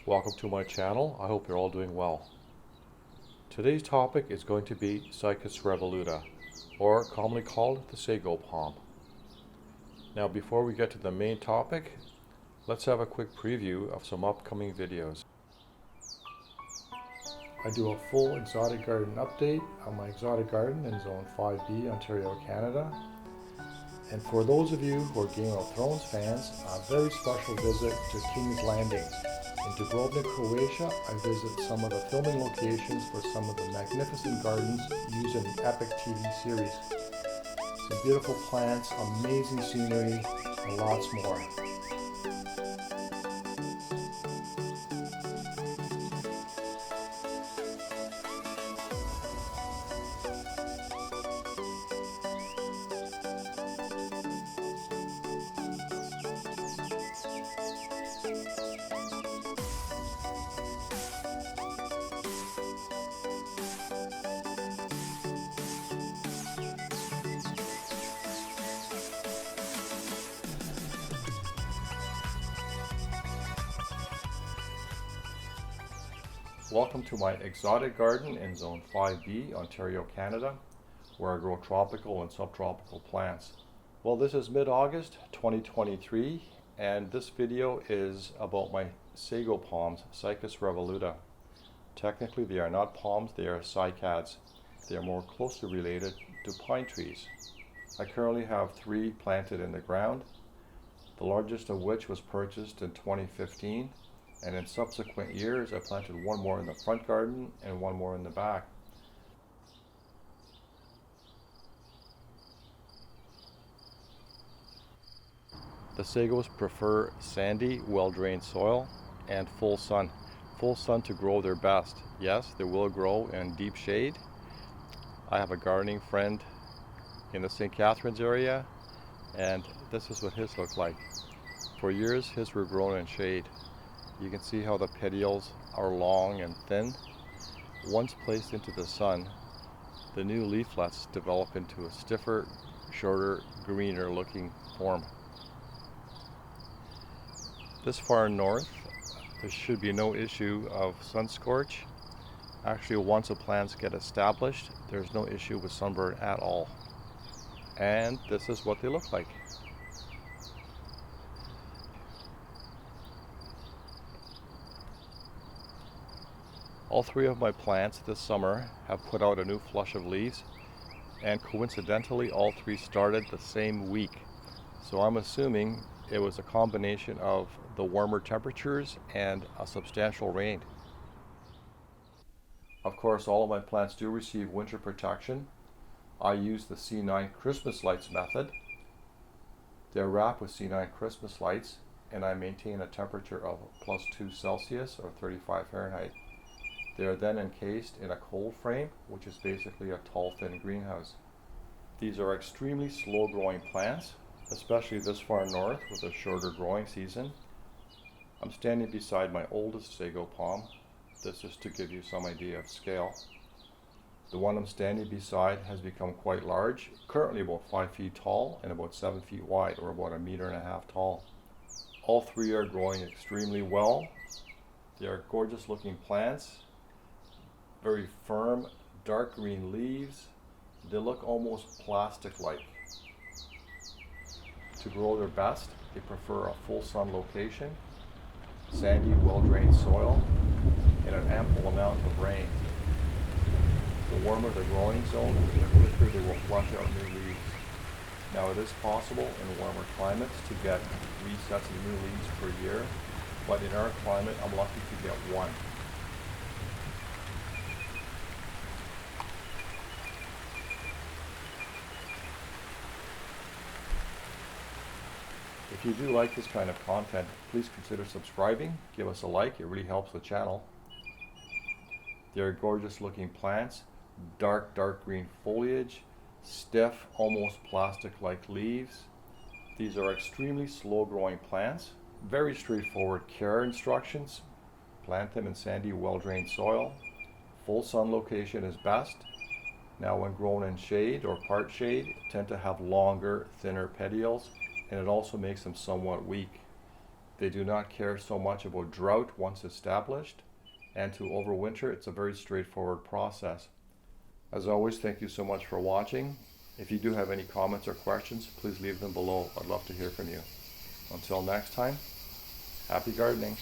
Welcome to my channel. I hope you're all doing well. Today's topic is going to be Cycas Revoluta, or commonly called the Sago palm. Now before we get to the main topic, let's have a quick preview of some upcoming videos. I do a full exotic garden update on my exotic garden in Zone 5B, Ontario, Canada. And for those of you who are Game of Thrones fans, a very special visit to King's Landing. In Dubrovnik, Croatia, I visit some of the filming locations for some of the magnificent gardens used in the epic TV series. Some beautiful plants, amazing scenery, and lots more. Welcome to my exotic garden in Zone 5B, Ontario, Canada, where I grow tropical and subtropical plants. Well, this is mid-August 2023, and this video is about my sago palms, Cycas Revoluta. Technically, they are not palms, they are cycads. They are more closely related to pine trees. I currently have 3 planted in the ground, the largest of which was purchased in 2015. And in subsequent years, I planted 1 more in the front garden and 1 more in the back. The sagos prefer sandy, well-drained soil and full sun. Full sun to grow their best. Yes, they will grow in deep shade. I have a gardening friend in the St. Catharines area, and this is what his looked like. For years, his were grown in shade. You can see how the petioles are long and thin. Once placed into the sun, the new leaflets develop into a stiffer, shorter, greener looking form. This far north, there should be no issue of sun scorch. Actually, once the plants get established, there's no issue with sunburn at all. And this is what they look like. All 3 of my plants this summer have put out a new flush of leaves, and coincidentally all 3 started the same week. So I'm assuming it was a combination of the warmer temperatures and a substantial rain. Of course, all of my plants do receive winter protection. I use the C9 Christmas lights method. They're wrapped with C9 Christmas lights, and I maintain a temperature of +2 Celsius or 35 Fahrenheit. They are then encased in a cold frame, which is basically a tall, thin greenhouse. These are extremely slow growing plants, especially this far north with a shorter growing season. I'm standing beside my oldest sago palm. This is to give you some idea of scale. The one I'm standing beside has become quite large, currently about 5 feet tall and about 7 feet wide, or about 1.5 meters tall. All 3 are growing extremely well. They are gorgeous looking plants. Very firm, dark green leaves. They look almost plastic-like. To grow their best, they prefer a full sun location, sandy, well-drained soil, and an ample amount of rain. The warmer the growing zone, the quicker they will flush out new leaves. Now, it is possible in warmer climates to get 3 sets of new leaves per year, but in our climate, I'm lucky to get 1. If you do like this kind of content, please consider subscribing. Give us a like, it really helps the channel. They're gorgeous looking plants, dark green foliage, stiff, almost plastic-like leaves. These are extremely slow growing plants. Very straightforward care instructions. Plant them in sandy, well-drained soil. Full sun location is best. Now, when grown in shade or part shade, tend to have longer, thinner petioles, and it also makes them somewhat weak. They do not care so much about drought once established, and to overwinter, it's a very straightforward process. As always, thank you so much for watching. If you do have any comments or questions, please leave them below. I'd love to hear from you. Until next time, happy gardening.